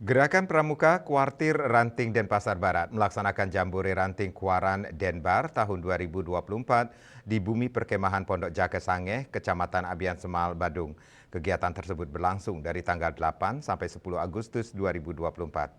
Gerakan Pramuka Kuartir Ranting Denpasar Barat melaksanakan Jambore Ranting Kuaran Denbar tahun 2024 di bumi perkemahan Pondok Jaka Sangeh, Kecamatan Abian Semal, Badung. Kegiatan tersebut berlangsung dari tanggal 8 sampai 10 Agustus 2024.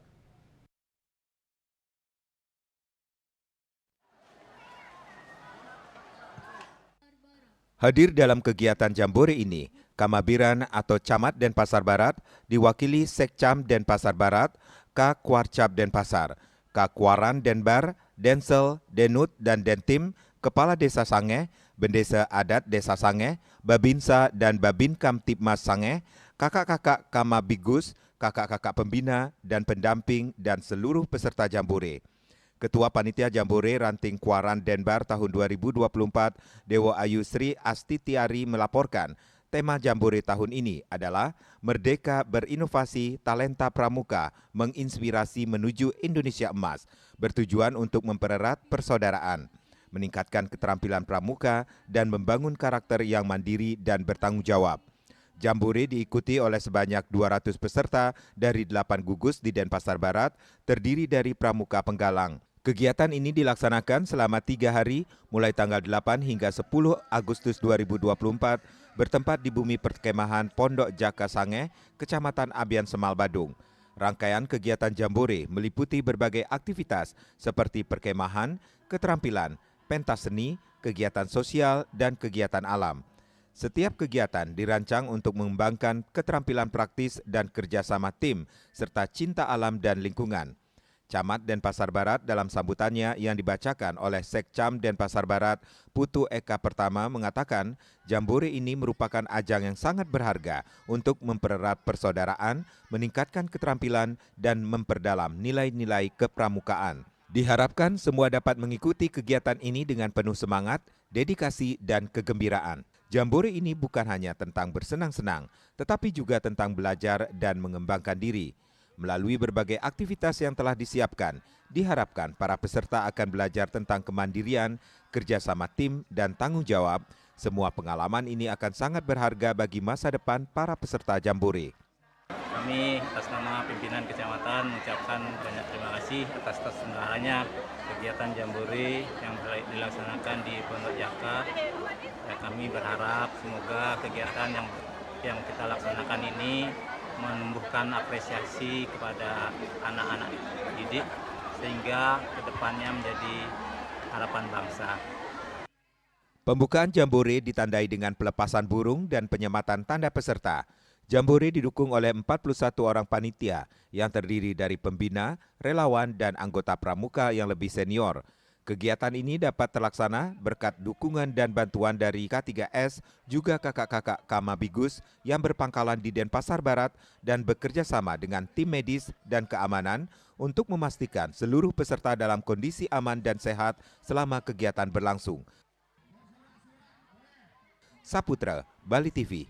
Hadir dalam kegiatan Jambore ini, Kamabiran atau Camat Denpasar Barat diwakili Sekcam Denpasar Barat, K Kuarcap Denpasar, K Kuaran Denbar, Densel, Denut, dan Dentim, Kepala Desa Sangeh, Bendesa Adat Desa Sangeh, Babinsa dan Babinkam Tipmas Sangeh, kakak-kakak Kamabigus, kakak-kakak pembina dan pendamping dan seluruh peserta Jambore. Ketua Panitia Jambore Ranting Kuaran Denbar tahun 2024, Dewa Ayu Sri Astitiari melaporkan, tema Jambore tahun ini adalah Merdeka Berinovasi Talenta Pramuka menginspirasi menuju Indonesia Emas, bertujuan untuk mempererat persaudaraan, meningkatkan keterampilan pramuka, dan membangun karakter yang mandiri dan bertanggung jawab. Jambore diikuti oleh sebanyak 200 peserta dari 8 gugus di Denpasar Barat, terdiri dari pramuka penggalang. Kegiatan ini dilaksanakan selama 3 hari, mulai tanggal 8 hingga 10 Agustus 2024, bertempat di bumi perkemahan Pondok Jaka Sangeh, Kecamatan Abian Semal, Badung. Rangkaian kegiatan Jambore meliputi berbagai aktivitas seperti perkemahan, keterampilan, pentas seni, kegiatan sosial, dan kegiatan alam. Setiap kegiatan dirancang untuk mengembangkan keterampilan praktis dan kerjasama tim, serta cinta alam dan lingkungan. Camat Denpasar Barat dalam sambutannya yang dibacakan oleh Sekcam Denpasar Barat, Putu Eka Pertama mengatakan, Jambore ini merupakan ajang yang sangat berharga untuk mempererat persaudaraan, meningkatkan keterampilan, dan memperdalam nilai-nilai kepramukaan. Diharapkan semua dapat mengikuti kegiatan ini dengan penuh semangat, dedikasi, dan kegembiraan. Jambore ini bukan hanya tentang bersenang-senang, tetapi juga tentang belajar dan mengembangkan diri. Melalui berbagai aktivitas yang telah disiapkan, diharapkan para peserta akan belajar tentang kemandirian, kerjasama tim, dan tanggung jawab. Semua pengalaman ini akan sangat berharga bagi masa depan para peserta Jambore. Kami atas nama pimpinan kecamatan mengucapkan banyak terima kasih atas terselenggaranya kegiatan Jambore yang dilaksanakan di Pondok Jaka. Ya, kami berharap semoga kegiatan yang kita laksanakan ini menumbuhkan apresiasi kepada anak-anak didik sehingga kedepannya menjadi harapan bangsa. Pembukaan Jambore ditandai dengan pelepasan burung dan penyematan tanda peserta. Jambore didukung oleh 41 orang panitia yang terdiri dari pembina, relawan, dan anggota pramuka yang lebih senior. Kegiatan ini dapat terlaksana berkat dukungan dan bantuan dari K3S, juga kakak-kakak Kamabigus yang berpangkalan di Denpasar Barat dan bekerja sama dengan tim medis dan keamanan untuk memastikan seluruh peserta dalam kondisi aman dan sehat selama kegiatan berlangsung. Saputra, Bali TV.